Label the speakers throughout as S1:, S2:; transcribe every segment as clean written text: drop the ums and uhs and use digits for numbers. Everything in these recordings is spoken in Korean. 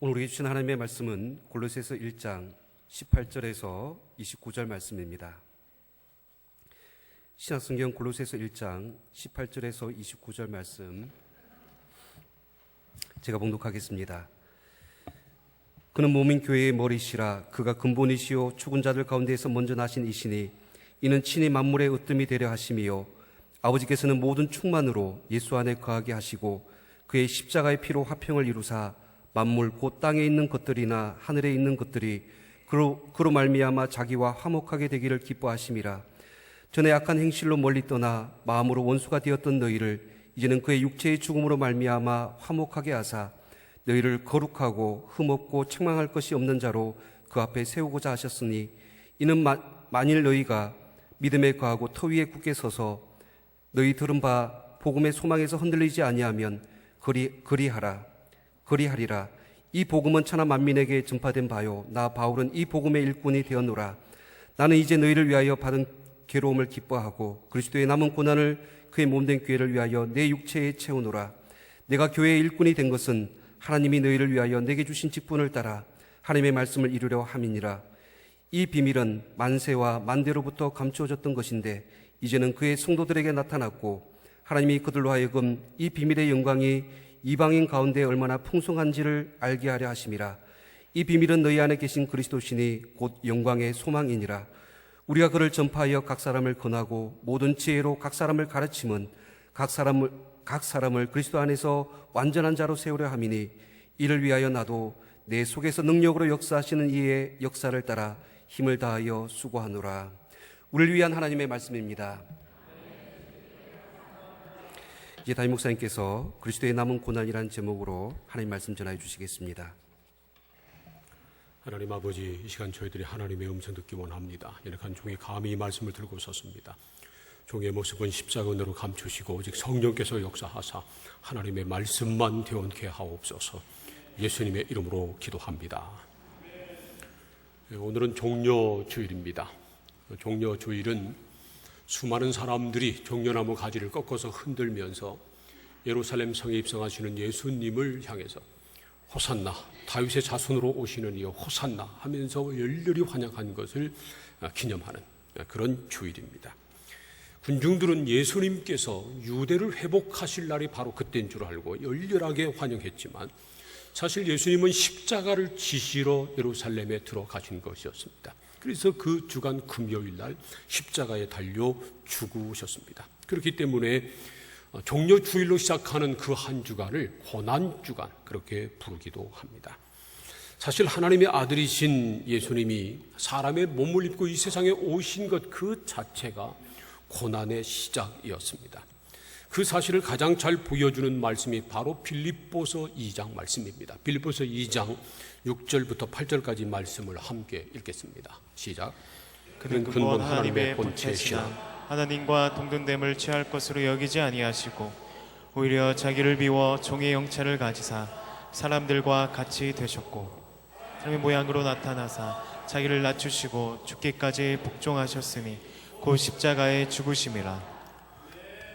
S1: 오늘 우리에게 주신 하나님의 말씀은 골로새서 1장 18절에서 29절 말씀입니다. 신약성경 골로새서 1장 18절에서 29절 말씀 제가 봉독하겠습니다. 그는 몸인 교회의 머리시라. 그가 근본이시요 죽은 자들 가운데에서 먼저 나신 이시니 이는 친히 만물의 으뜸이 되려 하심이요 아버지께서는 모든 충만으로 예수 안에 거하게 하시고 그의 십자가의 피로 화평을 이루사 만물 곧 땅에 있는 것들이나 하늘에 있는 것들이 그로 말미암아 자기와 화목하게 되기를 기뻐하심이라. 전에 악한 행실로 멀리 떠나 마음으로 원수가 되었던 너희를 이제는 그의 육체의 죽음으로 말미암아 화목하게 하사 너희를 거룩하고 흠없고 책망할 것이 없는 자로 그 앞에 세우고자 하셨으니 이는 만일 너희가 믿음에 거하고 터 위에 굳게 서서 너희 들은 바 복음의 소망에서 흔들리지 아니하면 그리하리라. 이 복음은 천하 만민에게 전파된 바요 나 바울은 이 복음의 일꾼이 되었노라. 나는 이제 너희를 위하여 받은 괴로움을 기뻐하고 그리스도의 남은 고난을 그의 몸된 교회를 위하여 내 육체에 채우노라. 내가 교회의 일꾼이 된 것은 하나님이 너희를 위하여 내게 주신 직분을 따라 하나님의 말씀을 이루려 함이니라. 이 비밀은 만세와 만대로부터 감추어졌던 것인데 이제는 그의 성도들에게 나타났고 하나님이 그들로 하여금 이 비밀의 영광이 이방인 가운데 얼마나 풍성한지를 알게 하려 하심이라. 이 비밀은 너희 안에 계신 그리스도시니 곧 영광의 소망이니라. 우리가 그를 전파하여 각 사람을 권하고 모든 지혜로 각 사람을 가르침은 각 사람을 그리스도 안에서 완전한 자로 세우려 함이니 이를 위하여 나도 내 속에서 능력으로 역사하시는 이의 역사를 따라 힘을 다하여 수고하노라. 우리를 위한 하나님의 말씀입니다. 이제 담임 목사님께서 그리스도의 남은 고난이라는 제목으로 하나님 말씀 전하여 주시겠습니다.
S2: 하나님 아버지, 이 시간 저희들이 하나님의 음성 듣기 원합니다. 연약한 종이 감히 이 말씀을 들고 섰습니다. 종의 모습은 십자가 은혜로 감추시고 오직 성령께서 역사하사 하나님의 말씀만 되원케 하옵소서. 예수님의 이름으로 기도합니다. 오늘은 종려주일입니다. 종려주일은 수많은 사람들이 종려나무 가지를 꺾어서 흔들면서 예루살렘 성에 입성하시는 예수님을 향해서 호산나, 다윗의 자손으로 오시는 이여 호산나 하면서 열렬히 환영한 것을 기념하는 그런 주일입니다. 군중들은 예수님께서 유대를 회복하실 날이 바로 그때인 줄 알고 열렬하게 환영했지만 사실 예수님은 십자가를 지시러 예루살렘에 들어가신 것이었습니다. 그래서 그 주간 금요일 날 십자가에 달려 죽으셨습니다. 그렇기 때문에 종려주일로 시작하는 그 한 주간을 고난주간 그렇게 부르기도 합니다. 사실 하나님의 아들이신 예수님이 사람의 몸을 입고 이 세상에 오신 것 그 자체가 고난의 시작이었습니다. 그 사실을 가장 잘 보여주는 말씀이 바로 빌립보서 2장 말씀입니다. 빌립보서 2장 6절부터 8절까지 말씀을 함께 읽겠습니다. 시작.
S3: 그는 근본 하나님의 본체시나 하나님과 동등됨을 취할 것으로 여기지 아니하시고 오히려 자기를 비워 종의 형체를 가지사 사람들과 같이 되셨고 사람의 모양으로 나타나사 자기를 낮추시고 죽기까지 복종하셨으니 곧 십자가에 죽으심이라.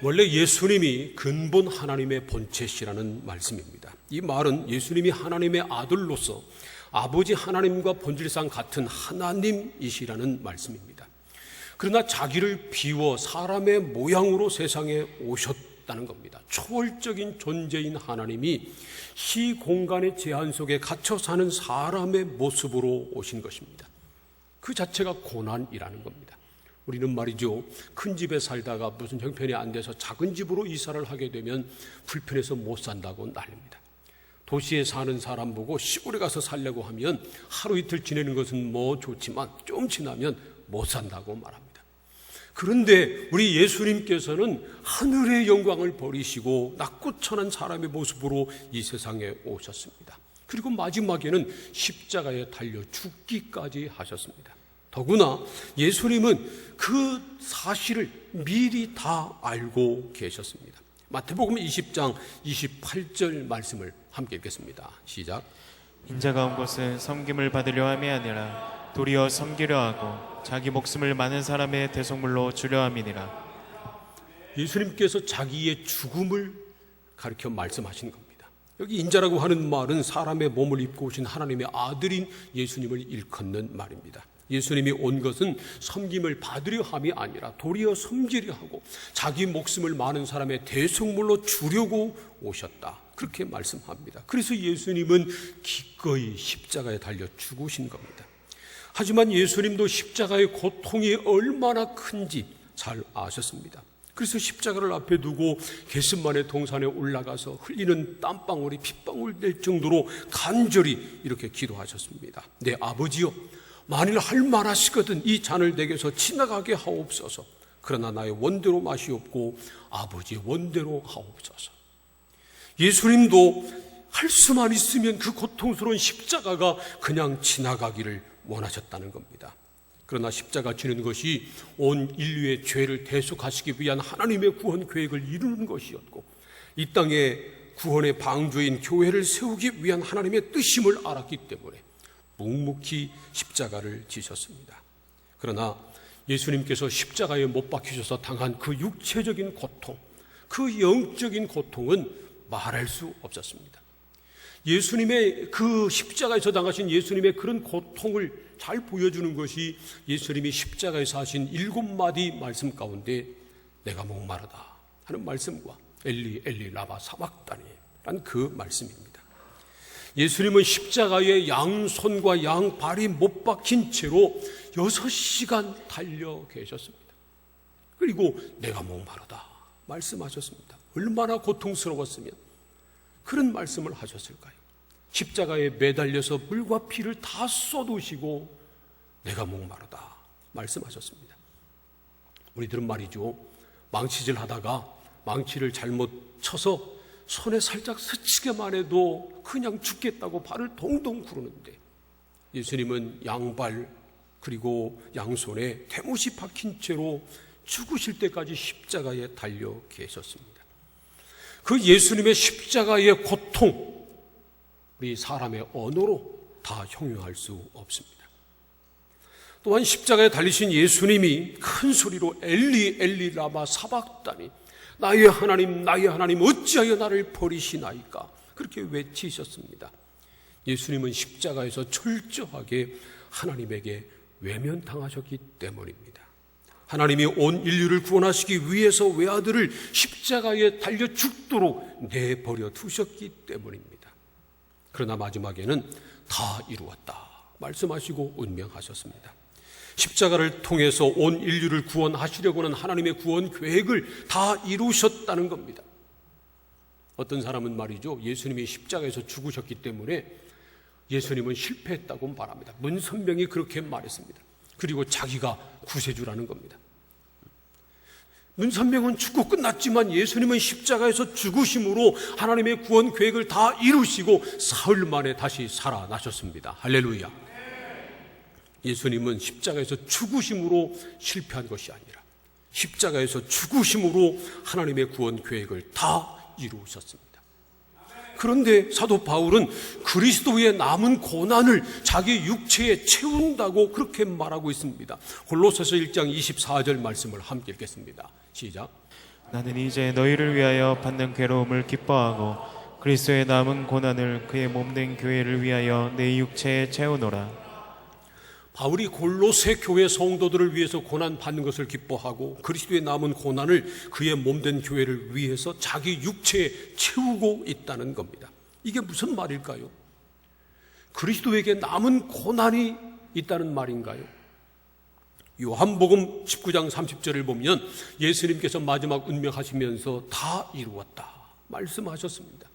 S2: 원래 예수님이 근본 하나님의 본체시라는 말씀입니다. 이 말은 예수님이 하나님의 아들로서 아버지 하나님과 본질상 같은 하나님이시라는 말씀입니다. 그러나 자기를 비워 사람의 모양으로 세상에 오셨다는 겁니다. 초월적인 존재인 하나님이 시공간의 제한 속에 갇혀 사는 사람의 모습으로 오신 것입니다. 그 자체가 고난이라는 겁니다. 우리는 말이죠, 큰 집에 살다가 무슨 형편이 안 돼서 작은 집으로 이사를 하게 되면 불편해서 못 산다고 난립니다. 도시에 사는 사람 보고 시골에 가서 살려고 하면 하루 이틀 지내는 것은 뭐 좋지만 좀 지나면 못 산다고 말합니다. 그런데 우리 예수님께서는 하늘의 영광을 버리시고 낮고 천한 사람의 모습으로 이 세상에 오셨습니다. 그리고 마지막에는 십자가에 달려 죽기까지 하셨습니다. 더구나 예수님은 그 사실을 미리 다 알고 계셨습니다. 마태복음 20장 28절 말씀을 함께 읽겠습니다. 시작.
S3: 인자가 온 것은 섬김을 받으려 함이 아니라 도리어 섬기려 하고 자기 목숨을 많은 사람의 대속물로 주려 함이니라.
S2: 예수님께서 자기의 죽음을 가르쳐 말씀하신 겁니다. 여기 인자라고 하는 말은 사람의 몸을 입고 오신 하나님의 아들인 예수님을 일컫는 말입니다. 예수님이 온 것은 섬김을 받으려 함이 아니라 도리어 섬기려 하고 자기 목숨을 많은 사람의 대속물로 주려고 오셨다. 그렇게 말씀합니다. 그래서 예수님은 기꺼이 십자가에 달려 죽으신 겁니다. 하지만 예수님도 십자가의 고통이 얼마나 큰지 잘 아셨습니다. 그래서 십자가를 앞에 두고 겟세마네 동산에 올라가서 흘리는 땀방울이 핏방울 될 정도로 간절히 이렇게 기도하셨습니다. 내 아버지여, 만일 할 만하시거든 이 잔을 내게서 지나가게 하옵소서. 그러나 나의 원대로 마시옵고 아버지의 원대로 하옵소서. 예수님도 할 수만 있으면 그 고통스러운 십자가가 그냥 지나가기를 원하셨다는 겁니다. 그러나 십자가 지는 것이 온 인류의 죄를 대속하시기 위한 하나님의 구원 계획을 이루는 것이었고 이 땅에 구원의 방주인 교회를 세우기 위한 하나님의 뜻임을 알았기 때문에 묵묵히 십자가를 지셨습니다. 그러나 예수님께서 십자가에 못 박히셔서 당한 그 육체적인 고통, 그 영적인 고통은 말할 수 없었습니다. 예수님의 그 십자가에서 당하신 예수님의 그런 고통을 잘 보여주는 것이 예수님이 십자가에서 하신 7마디 말씀 가운데 내가 목마르다 하는 말씀과 엘리 엘리 라바 사박다니 라는 그 말씀입니다. 예수님은 십자가에 양손과 양발이 못 박힌 채로 6시간 달려 계셨습니다. 그리고 내가 목마르다 말씀하셨습니다. 얼마나 고통스러웠으면 그런 말씀을 하셨을까요? 십자가에 매달려서 물과 피를 다 쏟으시고 내가 목마르다 말씀하셨습니다. 우리들은 말이죠, 망치질 하다가 망치를 잘못 쳐서 손에 살짝 스치게만 해도 그냥 죽겠다고 발을 동동 구르는데 예수님은 양발 그리고 양손에 대못이 박힌 채로 죽으실 때까지 십자가에 달려 계셨습니다. 그 예수님의 십자가의 고통, 우리 사람의 언어로 다 형용할 수 없습니다. 또한 십자가에 달리신 예수님이 큰 소리로 엘리 엘리 라마 사박다니 나의 하나님 어찌하여 나를 버리시나이까 그렇게 외치셨습니다. 예수님은 십자가에서 철저하게 하나님에게 외면당하셨기 때문입니다. 하나님이 온 인류를 구원하시기 위해서 외아들을 십자가에 달려 죽도록 내버려 두셨기 때문입니다. 그러나 마지막에는 다 이루었다 말씀하시고 운명하셨습니다. 십자가를 통해서 온 인류를 구원하시려고 하는 하나님의 구원 계획을 다 이루셨다는 겁니다. 어떤 사람은 말이죠, 예수님이 십자가에서 죽으셨기 때문에 예수님은 실패했다고 말합니다. 문선명이 그렇게 말했습니다. 그리고 자기가 구세주라는 겁니다. 문선명은 죽고 끝났지만 예수님은 십자가에서 죽으심으로 하나님의 구원 계획을 다 이루시고 사흘 만에 다시 살아나셨습니다. 할렐루야. 예수님은 십자가에서 죽으심으로 실패한 것이 아니라 십자가에서 죽으심으로 하나님의 구원 계획을 다 이루셨습니다. 그런데 사도 바울은 그리스도의 남은 고난을 자기 육체에 채운다고 그렇게 말하고 있습니다. 골로새서 1장 24절 말씀을 함께 읽겠습니다. 시작.
S3: 나는 이제 너희를 위하여 받는 괴로움을 기뻐하고 그리스도의 남은 고난을 그의 몸된 교회를 위하여 내 육체에 채우노라.
S2: 바울이 골로새 교회 성도들을 위해서 고난 받는 것을 기뻐하고 그리스도의 남은 고난을 그의 몸된 교회를 위해서 자기 육체에 채우고 있다는 겁니다. 이게 무슨 말일까요? 그리스도에게 남은 고난이 있다는 말인가요? 요한복음 19장 30절을 보면 예수님께서 마지막 운명하시면서 다 이루었다 말씀하셨습니다.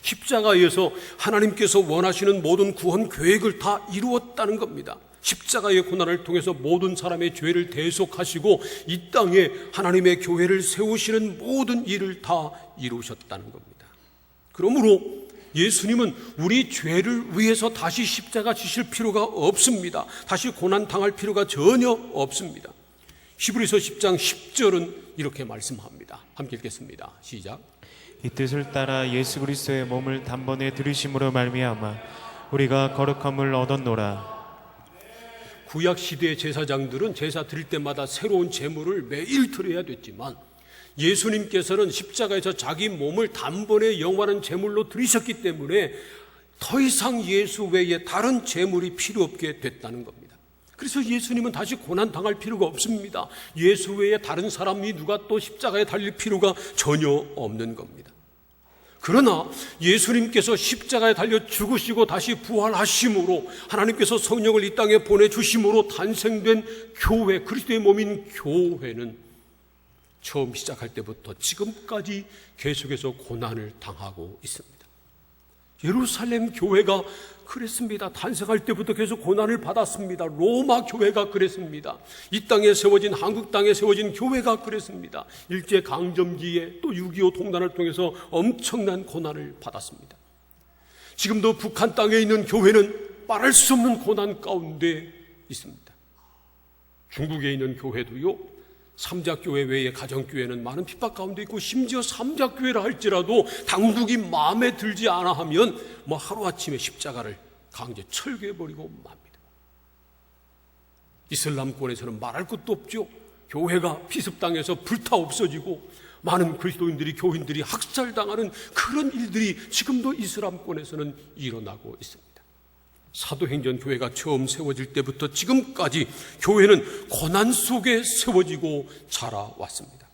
S2: 십자가에서 하나님께서 원하시는 모든 구원 계획을 다 이루었다는 겁니다. 십자가의 고난을 통해서 모든 사람의 죄를 대속하시고 이 땅에 하나님의 교회를 세우시는 모든 일을 다 이루셨다는 겁니다. 그러므로 예수님은 우리 죄를 위해서 다시 십자가 지실 필요가 없습니다. 다시 고난 당할 필요가 전혀 없습니다. 히브리서 10장 10절은 이렇게 말씀합니다. 함께 읽겠습니다. 시작.
S3: 이 뜻을 따라 예수 그리스도의 몸을 단번에 들이심으로 말미암아 우리가 거룩함을 얻었노라.
S2: 구약 시대의 제사장들은 제사 드릴 때마다 새로운 제물을 매일 드려야 됐지만 예수님께서는 십자가에서 자기 몸을 단번에 영원한 제물로 드리셨기 때문에 더 이상 예수 외에 다른 제물이 필요 없게 됐다는 겁니다. 그래서 예수님은 다시 고난당할 필요가 없습니다. 예수 외에 다른 사람이 누가 또 십자가에 달릴 필요가 전혀 없는 겁니다. 그러나 예수님께서 십자가에 달려 죽으시고 다시 부활하심으로 하나님께서 성령을 이 땅에 보내주심으로 탄생된 교회, 그리스도의 몸인 교회는 처음 시작할 때부터 지금까지 계속해서 고난을 당하고 있습니다. 예루살렘 교회가 그랬습니다. 탄생할 때부터 계속 고난을 받았습니다. 로마 교회가 그랬습니다. 이 땅에 세워진, 한국 땅에 세워진 교회가 그랬습니다. 일제강점기에 또 6.25 동란을 통해서 엄청난 고난을 받았습니다. 지금도 북한 땅에 있는 교회는 말할 수 없는 고난 가운데 있습니다. 중국에 있는 교회도요, 삼자교회 외에 가정교회는 많은 핍박 가운데 있고, 심지어 삼자교회라 할지라도 당국이 마음에 들지 않아 하면 하루아침에 십자가를 강제 철거해버리고 맙니다. 이슬람권에서는 말할 것도 없죠. 교회가 피습당해서 불타 없어지고 많은 그리스도인들이, 교인들이 학살당하는 그런 일들이 지금도 이슬람권에서는 일어나고 있습니다. 사도행전 교회가 처음 세워질 때부터 지금까지 교회는 고난 속에 세워지고 자라왔습니다.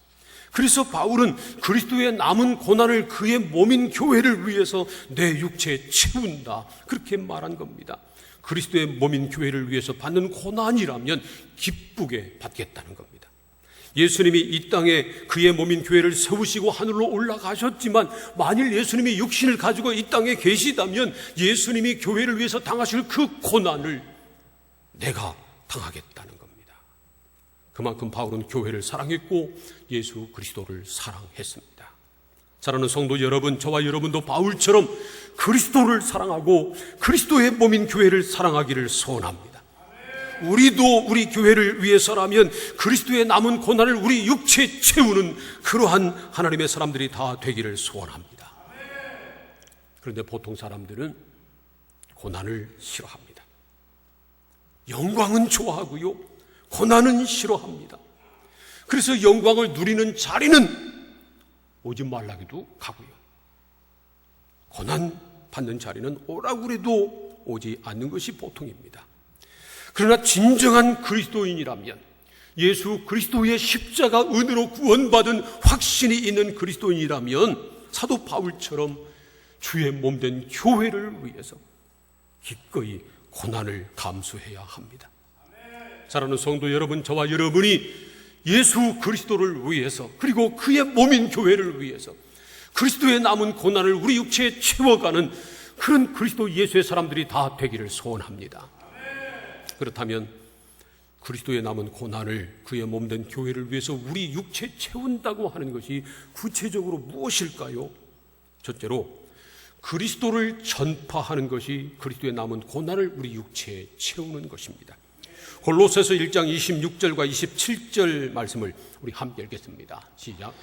S2: 그래서 바울은 그리스도의 남은 고난을 그의 몸인 교회를 위해서 내 육체에 채운다, 그렇게 말한 겁니다. 그리스도의 몸인 교회를 위해서 받는 고난이라면 기쁘게 받겠다는 겁니다. 예수님이 이 땅에 그의 몸인 교회를 세우시고 하늘로 올라가셨지만, 만일 예수님이 육신을 가지고 이 땅에 계시다면 예수님이 교회를 위해서 당하실 그 고난을 내가 당하겠다는 겁니다. 그만큼 바울은 교회를 사랑했고 예수 그리스도를 사랑했습니다. 사랑하는 성도 여러분, 저와 여러분도 바울처럼 그리스도를 사랑하고 그리스도의 몸인 교회를 사랑하기를 소원합니다. 우리도 우리 교회를 위해서라면 그리스도의 남은 고난을 우리 육체에 채우는 그러한 하나님의 사람들이 다 되기를 소원합니다. 그런데 보통 사람들은 고난을 싫어합니다. 영광은 좋아하고요, 고난은 싫어합니다. 그래서 영광을 누리는 자리는 오지 말라기도 가고요, 고난 받는 자리는 오라고 해도 오지 않는 것이 보통입니다. 그러나 진정한 그리스도인이라면, 예수 그리스도의 십자가 은혜로 구원받은 확신이 있는 그리스도인이라면 사도 바울처럼 주의 몸된 교회를 위해서 기꺼이 고난을 감수해야 합니다. 사랑하는 성도 여러분, 저와 여러분이 예수 그리스도를 위해서, 그리고 그의 몸인 교회를 위해서 그리스도의 남은 고난을 우리 육체에 채워가는 그런 그리스도 예수의 사람들이 다 되기를 소원합니다. 그렇다면 그리스도의 남은 고난을 그의 몸된 교회를 위해서 우리 육체에 채운다고 하는 것이 구체적으로 무엇일까요? 첫째로, 그리스도를 전파하는 것이 그리스도의 남은 고난을 우리 육체에 채우는 것입니다. 골로새서 1장 26절과 27절 말씀을 우리 함께 읽겠습니다. 시작.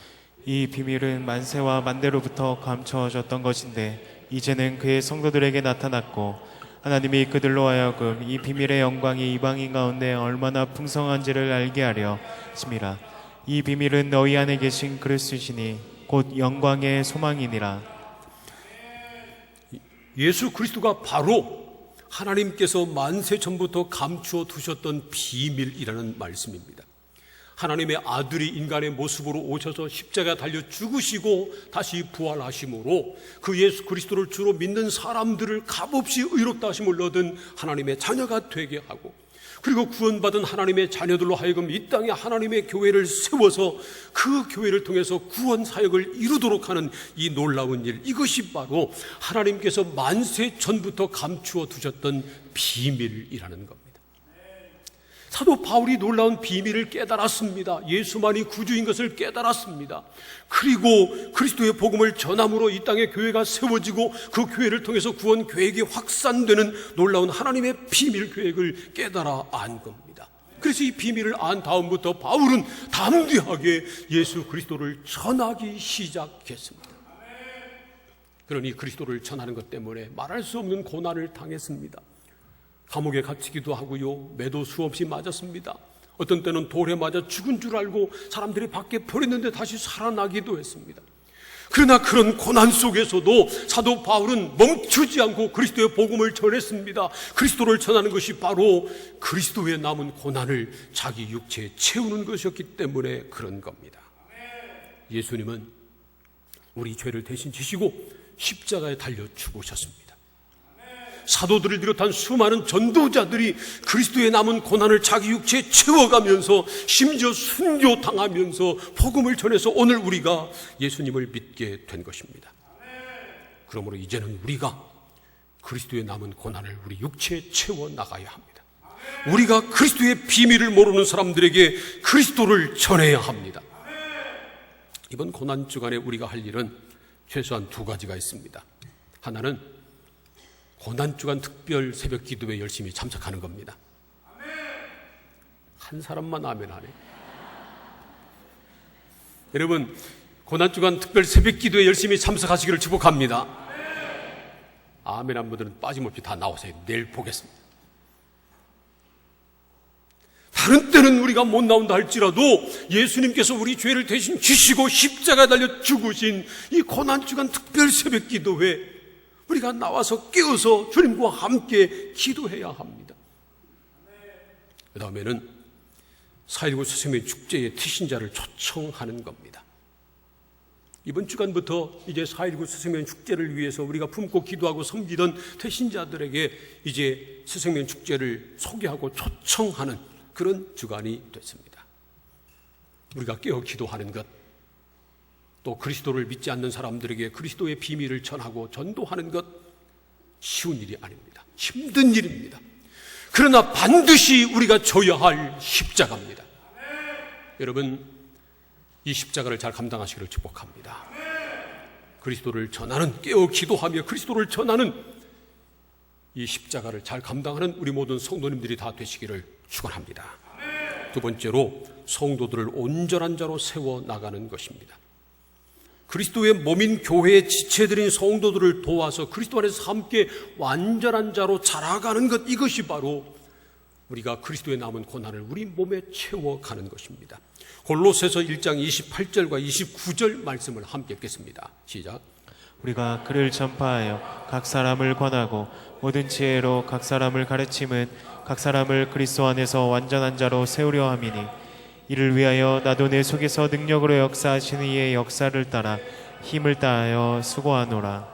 S3: 이 비밀은 만세와 만대로부터 감춰졌던 것인데 이제는 그의 성도들에게 나타났고, 하나님이 그들로 하여금 이 비밀의 영광이 이방인 가운데 얼마나 풍성한지를 알게 하려 하심이라. 이 비밀은 너희 안에 계신 그리스도시니 곧 영광의 소망이니라.
S2: 예수 그리스도가 바로 하나님께서 만세 전부터 감추어 두셨던 비밀이라는 말씀입니다. 하나님의 아들이 인간의 모습으로 오셔서 십자가에 달려 죽으시고 다시 부활하심으로 그 예수 그리스도를 주로 믿는 사람들을 값없이 의롭다 하심을 얻은 하나님의 자녀가 되게 하고, 그리고 구원받은 하나님의 자녀들로 하여금 이 땅에 하나님의 교회를 세워서 그 교회를 통해서 구원 사역을 이루도록 하는 이 놀라운 일, 이것이 바로 하나님께서 만세 전부터 감추어 두셨던 비밀이라는 겁니다. 사도 바울이 놀라운 비밀을 깨달았습니다. 예수만이 구주인 것을 깨달았습니다. 그리고 그리스도의 복음을 전함으로 이 땅에 교회가 세워지고 그 교회를 통해서 구원 계획이 확산되는 놀라운 하나님의 비밀 계획을 깨달아 안 겁니다. 그래서 이 비밀을 안 다음부터 바울은 담대하게 예수 그리스도를 전하기 시작했습니다. 그러니 그리스도를 전하는 것 때문에 말할 수 없는 고난을 당했습니다. 감옥에 갇히기도 하고요, 매도 수없이 맞았습니다. 어떤 때는 돌에 맞아 죽은 줄 알고 사람들이 밖에 버렸는데 다시 살아나기도 했습니다. 그러나 그런 고난 속에서도 사도 바울은 멈추지 않고 그리스도의 복음을 전했습니다. 그리스도를 전하는 것이 바로 그리스도의 남은 고난을 자기 육체에 채우는 것이었기 때문에 그런 겁니다. 예수님은 우리 죄를 대신 지시고 십자가에 달려 죽으셨습니다. 사도들을 비롯한 수많은 전도자들이 그리스도의 남은 고난을 자기 육체에 채워가면서 심지어 순교당하면서 복음을 전해서 오늘 우리가 예수님을 믿게 된 것입니다. 그러므로 이제는 우리가 그리스도의 남은 고난을 우리 육체에 채워나가야 합니다. 우리가 그리스도의 비밀을 모르는 사람들에게 그리스도를 전해야 합니다. 이번 고난주간에 우리가 할 일은 최소한 두 가지가 있습니다. 하나는 고난주간 특별 새벽 기도에 열심히 참석하는 겁니다. 한 사람만 아멘 하네. 여러분, 고난주간 특별 새벽 기도에 열심히 참석하시기를 축복합니다. 아멘 한 분들은 빠짐없이 다 나오세요. 내일 보겠습니다. 다른 때는 우리가 못 나온다 할지라도 예수님께서 우리 죄를 대신 지시고 십자가에 달려 죽으신 이 고난주간 특별 새벽 기도회 우리가 나와서 깨어서 주님과 함께 기도해야 합니다. 그 다음에는 4.19 스승의 축제의 태신자를 초청하는 겁니다. 이번 주간부터 이제 4.19 스승의 축제를 위해서 우리가 품고 기도하고 섬기던 태신자들에게 이제 스승의 축제를 소개하고 초청하는 그런 주간이 됐습니다. 우리가 깨어 기도하는 것, 또 그리스도를 믿지 않는 사람들에게 그리스도의 비밀을 전하고 전도하는 것 쉬운 일이 아닙니다. 힘든 일입니다. 그러나 반드시 우리가 져야 할 십자가입니다. 여러분, 이 십자가를 잘 감당하시기를 축복합니다. 그리스도를 전하는, 깨어 기도하며 그리스도를 전하는 이 십자가를 잘 감당하는 우리 모든 성도님들이 다 되시기를 축원합니다. 두 번째로 성도들을 온전한 자로 세워나가는 것입니다. 그리스도의 몸인 교회의 지체들인 성도들을 도와서 그리스도 안에서 함께 완전한 자로 자라가는 것, 이것이 바로 우리가 그리스도의 남은 고난을 우리 몸에 채워가는 것입니다. 골로새서 1장 28절과 29절 말씀을 함께 읽겠습니다. 시작.
S3: 우리가 그를 전파하여 각 사람을 권하고 모든 지혜로 각 사람을 가르침은 각 사람을 그리스도 안에서 완전한 자로 세우려 함이니 이를 위하여 나도 내 속에서 능력으로 역사하시는 이의 역사를 따라 힘을 다하여 수고하노라.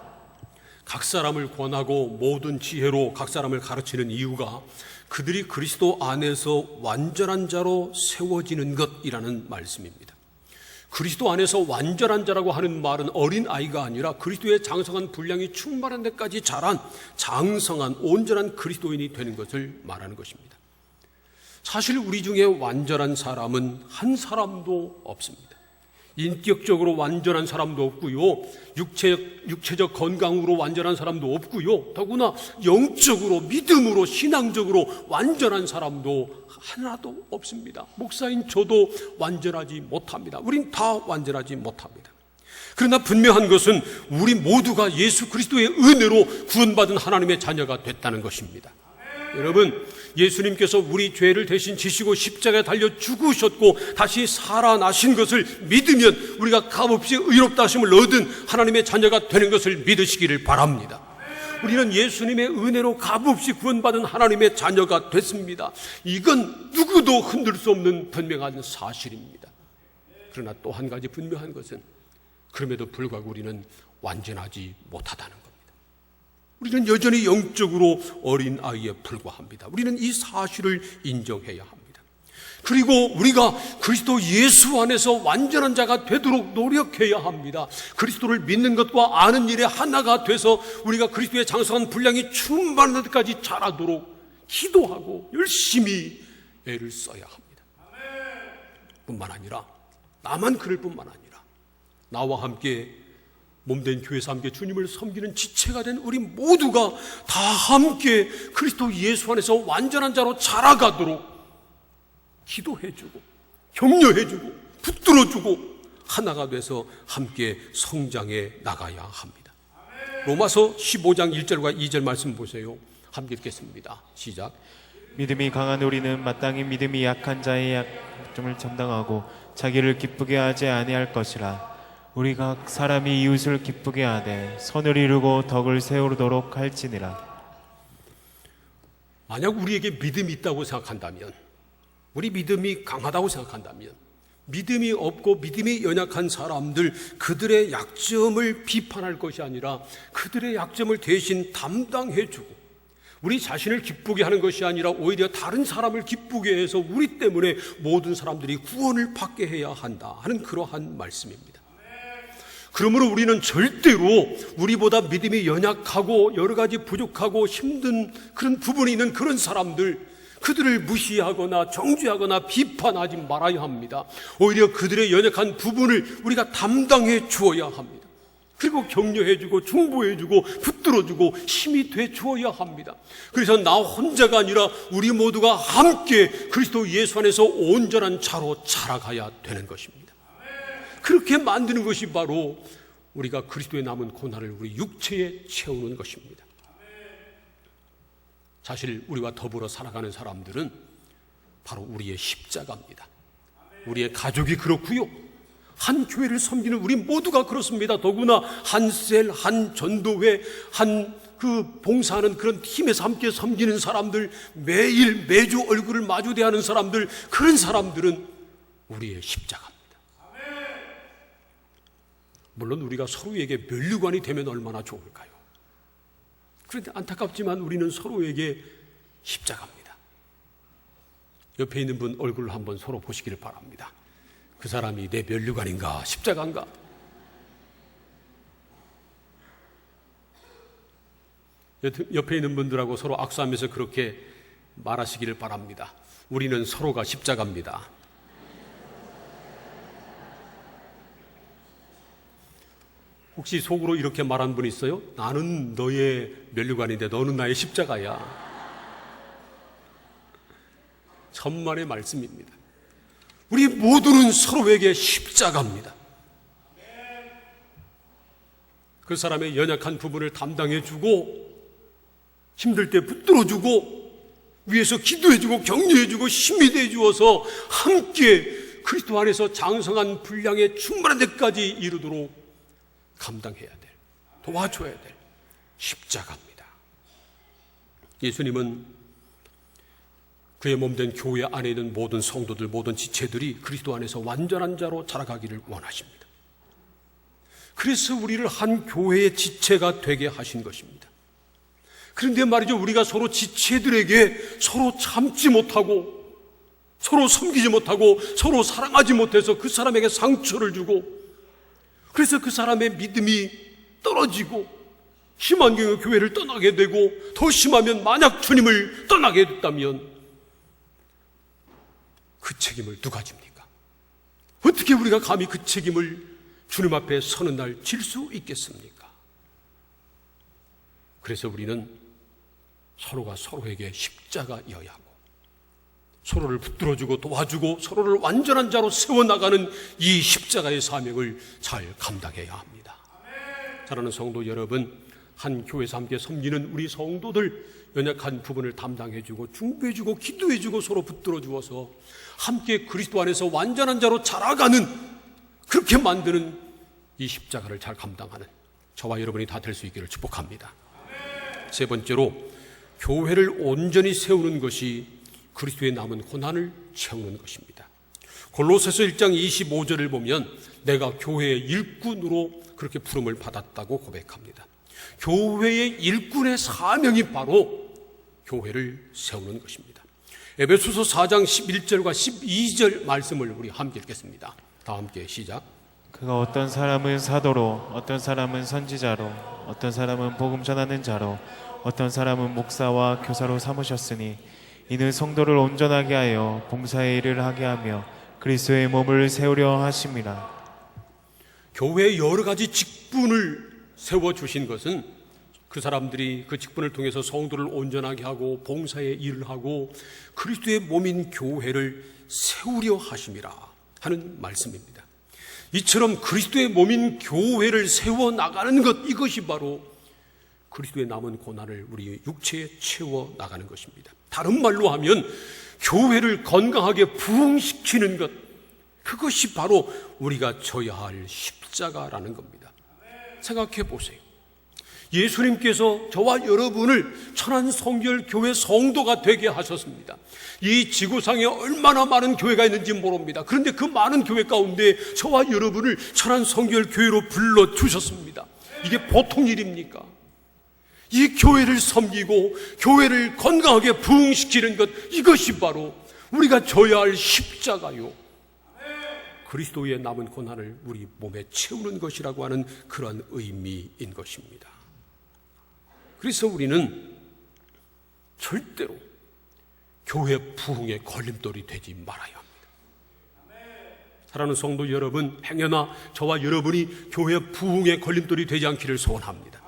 S2: 각 사람을 권하고 모든 지혜로 각 사람을 가르치는 이유가 그들이 그리스도 안에서 완전한 자로 세워지는 것이라는 말씀입니다. 그리스도 안에서 완전한 자라고 하는 말은 어린 아이가 아니라 그리스도의 장성한 분량이 충만한 데까지 자란 장성한 온전한 그리스도인이 되는 것을 말하는 것입니다. 사실 우리 중에 완전한 사람은 한 사람도 없습니다. 인격적으로 완전한 사람도 없고요, 육체적 건강으로 완전한 사람도 없고요, 더구나 영적으로, 믿음으로, 신앙적으로 완전한 사람도 하나도 없습니다. 목사인 저도 완전하지 못합니다. 우린 다 완전하지 못합니다. 그러나 분명한 것은 우리 모두가 예수 그리스도의 은혜로 구원받은 하나님의 자녀가 됐다는 것입니다. 여러분, 예수님께서 우리 죄를 대신 지시고 십자가에 달려 죽으셨고 다시 살아나신 것을 믿으면 우리가 값없이 의롭다 하심을 얻은 하나님의 자녀가 되는 것을 믿으시기를 바랍니다. 우리는 예수님의 은혜로 값없이 구원받은 하나님의 자녀가 됐습니다. 이건 누구도 흔들 수 없는 분명한 사실입니다. 그러나 또 한 가지 분명한 것은 그럼에도 불구하고 우리는 완전하지 못하다는 겁니다. 우리는 여전히 영적으로 어린 아이에 불과합니다. 우리는 이 사실을 인정해야 합니다. 그리고 우리가 그리스도 예수 안에서 완전한 자가 되도록 노력해야 합니다. 그리스도를 믿는 것과 아는 일에 하나가 돼서 우리가 그리스도의 장성한 분량이 충만한 데까지 자라도록 기도하고 열심히 애를 써야 합니다. 뿐만 아니라 나만 그럴 뿐만 아니라 나와 함께 몸된 교회에서 함께 주님을 섬기는 지체가 된 우리 모두가 다 함께 그리스도 예수 안에서 완전한 자로 자라가도록 기도해주고 격려해주고 붙들어주고 하나가 돼서 함께 성장해 나가야 합니다. 로마서 15장 1절과 2절 말씀 보세요. 함께 읽겠습니다. 시작.
S3: 믿음이 강한 우리는 마땅히 믿음이 약한 자의 약점을 감당하고 자기를 기쁘게 하지 아니할 것이라. 우리 각 사람이 이웃을 기쁘게 하되 선을 이루고 덕을 세우도록 할지니라.
S2: 만약 우리에게 믿음이 있다고 생각한다면, 우리 믿음이 강하다고 생각한다면, 믿음이 없고 믿음이 연약한 사람들, 그들의 약점을 비판할 것이 아니라 그들의 약점을 대신 담당해주고, 우리 자신을 기쁘게 하는 것이 아니라 오히려 다른 사람을 기쁘게 해서 우리 때문에 모든 사람들이 구원을 받게 해야 한다 하는 그러한 말씀입니다. 그러므로 우리는 절대로 우리보다 믿음이 연약하고 여러 가지 부족하고 힘든 그런 부분이 있는 그런 사람들, 그들을 무시하거나 정죄하거나 비판하지 말아야 합니다. 오히려 그들의 연약한 부분을 우리가 담당해 주어야 합니다. 그리고 격려해주고 중보해주고 붙들어주고 힘이 돼 주어야 합니다. 그래서 나 혼자가 아니라 우리 모두가 함께 그리스도 예수 안에서 온전한 자로 자라가야 되는 것입니다. 그렇게 만드는 것이 바로 우리가 그리스도의 남은 고난을 우리 육체에 채우는 것입니다. 사실 우리와 더불어 살아가는 사람들은 바로 우리의 십자가입니다. 우리의 가족이 그렇고요, 한 교회를 섬기는 우리 모두가 그렇습니다. 더구나 한 셀, 한 전도회, 한 그 봉사하는 그런 팀에서 함께 섬기는 사람들, 매일 매주 얼굴을 마주 대하는 사람들, 그런 사람들은 우리의 십자가입니다. 물론 우리가 서로에게 면류관이 되면 얼마나 좋을까요? 그런데 안타깝지만 우리는 서로에게 십자가입니다. 옆에 있는 분 얼굴을 한번 서로 보시기를 바랍니다. 그 사람이 내 면류관인가 십자가인가? 옆에 있는 분들하고 서로 악수하면서 그렇게 말하시기를 바랍니다. 우리는 서로가 십자가입니다. 혹시 속으로 이렇게 말한 분 있어요? 나는 너의 면류관인데 너는 나의 십자가야. 천만의 말씀입니다. 우리 모두는 서로에게 십자가입니다. 그 사람의 연약한 부분을 담당해주고, 힘들 때 붙들어주고, 위에서 기도해주고 격려해주고 힘이 돼주어서 함께 그리스도 안에서 장성한 분량의 충만한 데까지 이르도록 감당해야 될, 도와줘야 될 십자가입니다. 예수님은 그의 몸된 교회 안에 있는 모든 성도들, 모든 지체들이 그리스도 안에서 완전한 자로 자라가기를 원하십니다. 그래서 우리를 한 교회의 지체가 되게 하신 것입니다. 그런데 말이죠, 우리가 서로 지체들에게 서로 참지 못하고, 서로 섬기지 못하고, 서로 사랑하지 못해서 그 사람에게 상처를 주고, 그래서 그 사람의 믿음이 떨어지고 심한 경우 교회를 떠나게 되고, 더 심하면 만약 주님을 떠나게 됐다면 그 책임을 누가 집니까? 어떻게 우리가 감히 그 책임을 주님 앞에 서는 날 질 수 있겠습니까? 그래서 우리는 서로가 서로에게 십자가여야 하고, 서로를 붙들어주고 도와주고 서로를 완전한 자로 세워나가는 이 십자가의 사명을 잘 감당해야 합니다. 사랑하는 성도 여러분, 한 교회에서 함께 섬기는 우리 성도들, 연약한 부분을 담당해주고 중보해주고 기도해주고 서로 붙들어주어서 함께 그리스도 안에서 완전한 자로 자라가는, 그렇게 만드는 이 십자가를 잘 감당하는 저와 여러분이 다 될 수 있기를 축복합니다. 세 번째로, 교회를 온전히 세우는 것이 그리스도의 남은 고난을 채우는 것입니다. 골로새서 1장 25절을 보면 내가 교회의 일꾼으로 그렇게 부름을 받았다고 고백합니다. 교회의 일꾼의 사명이 바로 교회를 세우는 것입니다. 에베소서 4장 11절과 12절 말씀을 우리 함께 읽겠습니다. 다 함께 시작.
S3: 그가 어떤 사람은 사도로, 어떤 사람은 선지자로, 어떤 사람은 복음 전하는 자로, 어떤 사람은 목사와 교사로 삼으셨으니 이는 성도를 온전하게 하여 봉사의 일을 하게 하며 그리스도의 몸을 세우려 하심이라.
S2: 교회의 여러 가지 직분을 세워주신 것은 그 사람들이 그 직분을 통해서 성도를 온전하게 하고 봉사의 일을 하고 그리스도의 몸인 교회를 세우려 하심이라 하는 말씀입니다. 이처럼 그리스도의 몸인 교회를 세워나가는 것, 이것이 바로 그리스도의 남은 고난을 우리 육체에 채워나가는 것입니다. 다른 말로 하면 교회를 건강하게 부흥시키는 것, 그것이 바로 우리가 져야 할 십자가라는 겁니다. 생각해 보세요. 예수님께서 저와 여러분을 천안성결교회 성도가 되게 하셨습니다. 이 지구상에 얼마나 많은 교회가 있는지 모릅니다. 그런데 그 많은 교회 가운데 저와 여러분을 천안성결교회로 불러주셨습니다. 이게 보통 일입니까? 이 교회를 섬기고 교회를 건강하게 부흥시키는 것, 이것이 바로 우리가 져야 할 십자가요, 그리스도의 남은 고난을 우리 몸에 채우는 것이라고 하는 그런 의미인 것입니다. 그래서 우리는 절대로 교회 부흥의 걸림돌이 되지 말아야 합니다. 사랑하는 성도 여러분, 행여나 저와 여러분이 교회 부흥의 걸림돌이 되지 않기를 소원합니다.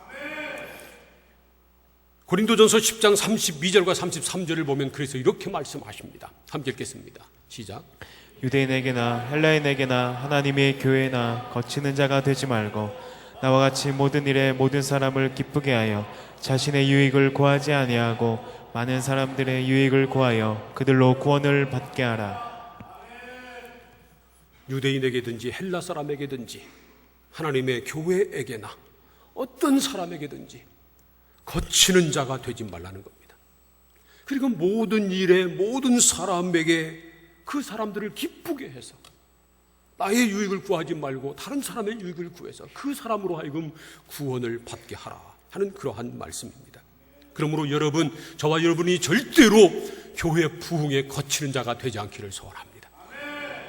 S2: 고린도전서 10장 32절과 33절을 보면 그래서 이렇게 말씀하십니다. 함께 읽겠습니다. 시작.
S3: 유대인에게나 헬라인에게나 하나님의 교회나 거치는 자가 되지 말고 나와 같이 모든 일에 모든 사람을 기쁘게 하여 자신의 유익을 구하지 아니하고 많은 사람들의 유익을 구하여 그들로 구원을 받게 하라.
S2: 유대인에게든지 헬라 사람에게든지 하나님의 교회에게나 어떤 사람에게든지 거치는 자가 되지 말라는 겁니다. 그리고 모든 일에 모든 사람에게 그 사람들을 기쁘게 해서 나의 유익을 구하지 말고 다른 사람의 유익을 구해서 그 사람으로 하여금 구원을 받게 하라 하는 그러한 말씀입니다. 그러므로 여러분, 저와 여러분이 절대로 교회 부흥에 거치는 자가 되지 않기를 소원합니다.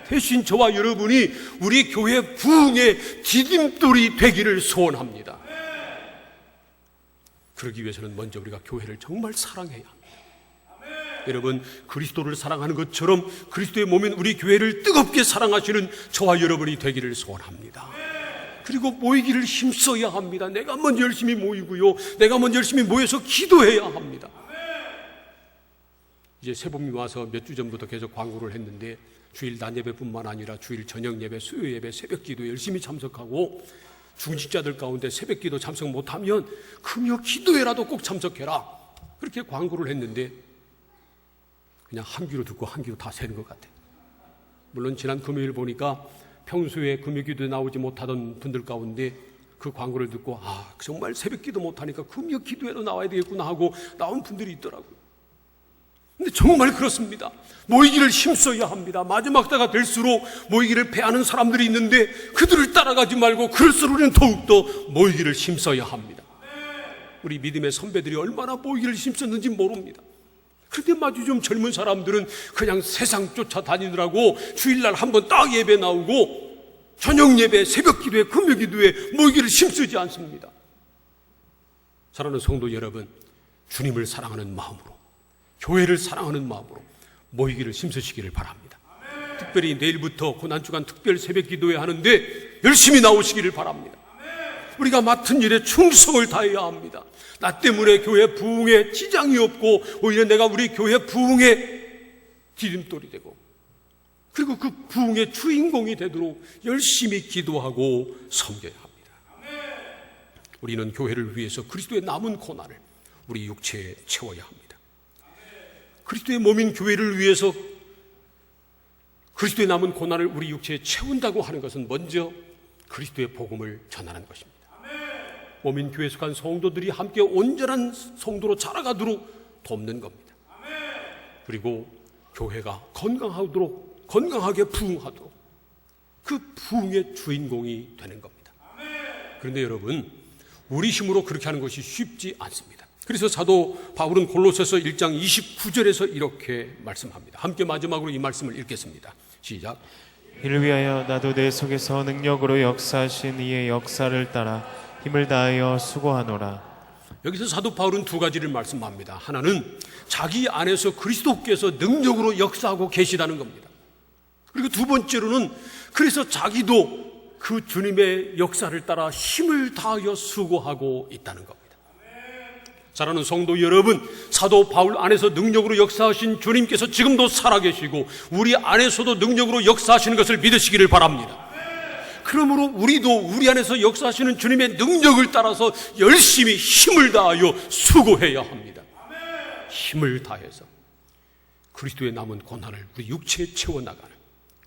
S2: 대신 저와 여러분이 우리 교회 부흥의 디딤돌이 되기를 소원합니다. 그러기 위해서는 먼저 우리가 교회를 정말 사랑해야 합니다. 여러분, 그리스도를 사랑하는 것처럼 그리스도의 몸인 우리 교회를 뜨겁게 사랑하시는 저와 여러분이 되기를 소원합니다. 그리고 모이기를 힘써야 합니다. 내가 먼저 열심히 모이고요, 내가 먼저 열심히 모여서 기도해야 합니다. 이제 새봄이 와서 몇 주 전부터 계속 광고를 했는데 주일 낮 예배뿐만 아니라 주일 저녁 예배, 수요 예배, 새벽 기도 열심히 참석하고 중직자들 가운데 새벽 기도 참석 못하면 금요 기도회라도 꼭 참석해라, 그렇게 광고를 했는데 그냥 한 귀로 듣고 한 귀로 다 새는 것 같아요. 물론 지난 금요일 보니까 평소에 금요 기도에 나오지 못하던 분들 가운데 그 광고를 듣고 정말 새벽 기도 못하니까 금요 기도회로 나와야 되겠구나 하고 나온 분들이 있더라고요. 근데 정말 그렇습니다. 모이기를 힘써야 합니다. 마지막 때가 될수록 모이기를 패하는 사람들이 있는데 그들을 따라가지 말고 그럴수록 우리는 더욱더 모이기를 힘써야 합니다. 우리 믿음의 선배들이 얼마나 모이기를 힘썼는지 모릅니다. 그런데 마주 좀 젊은 사람들은 그냥 세상 쫓아다니느라고 주일날 한번 딱 예배 나오고 저녁 예배, 새벽 기도회, 금요 기도회 모이기를 힘쓰지 않습니다. 사랑하는 성도 여러분, 주님을 사랑하는 마음으로, 교회를 사랑하는 마음으로 모이기를 힘쓰시기를 바랍니다. 특별히 내일부터 고난주간 특별 새벽 기도회 하는데 열심히 나오시기를 바랍니다. 우리가 맡은 일에 충성을 다해야 합니다. 나 때문에 교회 부흥에 지장이 없고 오히려 내가 우리 교회 부흥의 디딤돌이 되고 그리고 그 부흥의 주인공이 되도록 열심히 기도하고 섬겨야 합니다. 우리는 교회를 위해서 그리스도의 남은 고난을 우리 육체에 채워야 합니다. 그리스도의 몸인 교회를 위해서 그리스도의 남은 고난을 우리 육체에 채운다고 하는 것은 먼저 그리스도의 복음을 전하는 것입니다. 몸인 교회에 속한 성도들이 함께 온전한 성도로 자라가도록 돕는 겁니다. 그리고 교회가 건강하게 부흥하도록 그 부흥의 주인공이 되는 겁니다. 그런데 여러분, 우리 힘으로 그렇게 하는 것이 쉽지 않습니다. 그래서 사도 바울은 골로새서 1장 29절에서 이렇게 말씀합니다. 함께 마지막으로 이 말씀을 읽겠습니다. 시작.
S3: 이를 위하여 나도 내 속에서 능력으로 역사하신 이의 역사를 따라 힘을 다하여 수고하노라.
S2: 여기서 사도 바울은 두 가지를 말씀합니다. 하나는 자기 안에서 그리스도께서 능력으로 역사하고 계시다는 겁니다. 그리고 두 번째로는 그래서 자기도 그 주님의 역사를 따라 힘을 다하여 수고하고 있다는 겁니다. 사랑하는 성도 여러분, 사도 바울 안에서 능력으로 역사하신 주님께서 지금도 살아계시고 우리 안에서도 능력으로 역사하시는 것을 믿으시기를 바랍니다. 그러므로 우리도 우리 안에서 역사하시는 주님의 능력을 따라서 열심히 힘을 다하여 수고해야 합니다. 힘을 다해서 그리스도의 남은 고난을 우리 육체에 채워나가는,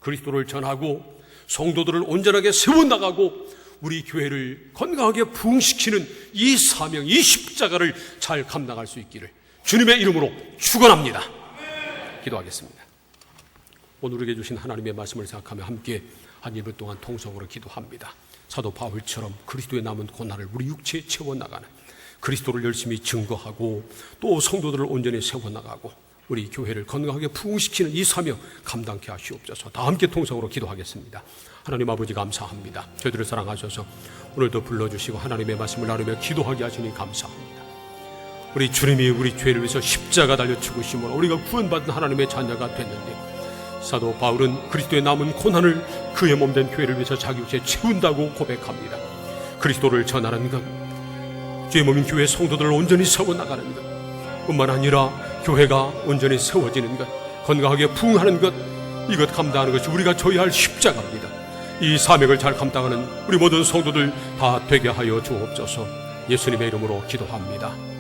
S2: 그리스도를 전하고 성도들을 온전하게 세워나가고 우리 교회를 건강하게 부흥시키는 이 사명, 이 십자가를 잘 감당할 수 있기를 주님의 이름으로 축원합니다. 기도하겠습니다. 오늘 우리에게 주신 하나님의 말씀을 생각하며 함께 한 1분 동안 통성으로 기도합니다. 사도 바울처럼 그리스도의 남은 고난을 우리 육체에 채워나가는, 그리스도를 열심히 증거하고 또 성도들을 온전히 세워나가고 우리 교회를 건강하게 부흥시키는 이 사명 감당케 하시옵소서. 다 함께 통성으로 기도하겠습니다. 하나님 아버지 감사합니다. 저희들을 사랑하셔서 오늘도 불러주시고 하나님의 말씀을 나누며 기도하게 하시니 감사합니다. 우리 주님이 우리 죄를 위해서 십자가 달려 죽으심으로 우리가 구원받은 하나님의 자녀가 됐는데, 사도 바울은 그리스도의 남은 고난을 그의 몸된 교회를 위해서 자기 육체에 채운다고 고백합니다. 그리스도를 전하는 것, 주의 몸인 교회 성도들을 온전히 세워나가는 것 뿐만 아니라 교회가 온전히 세워지는 것, 건강하게 부흥하는 것, 이것 감당하는 것이 우리가 져야 할 십자가입니다. 이 사명을 잘 감당하는 우리 모든 성도들 다 되게 하여 주옵소서. 예수님의 이름으로 기도합니다.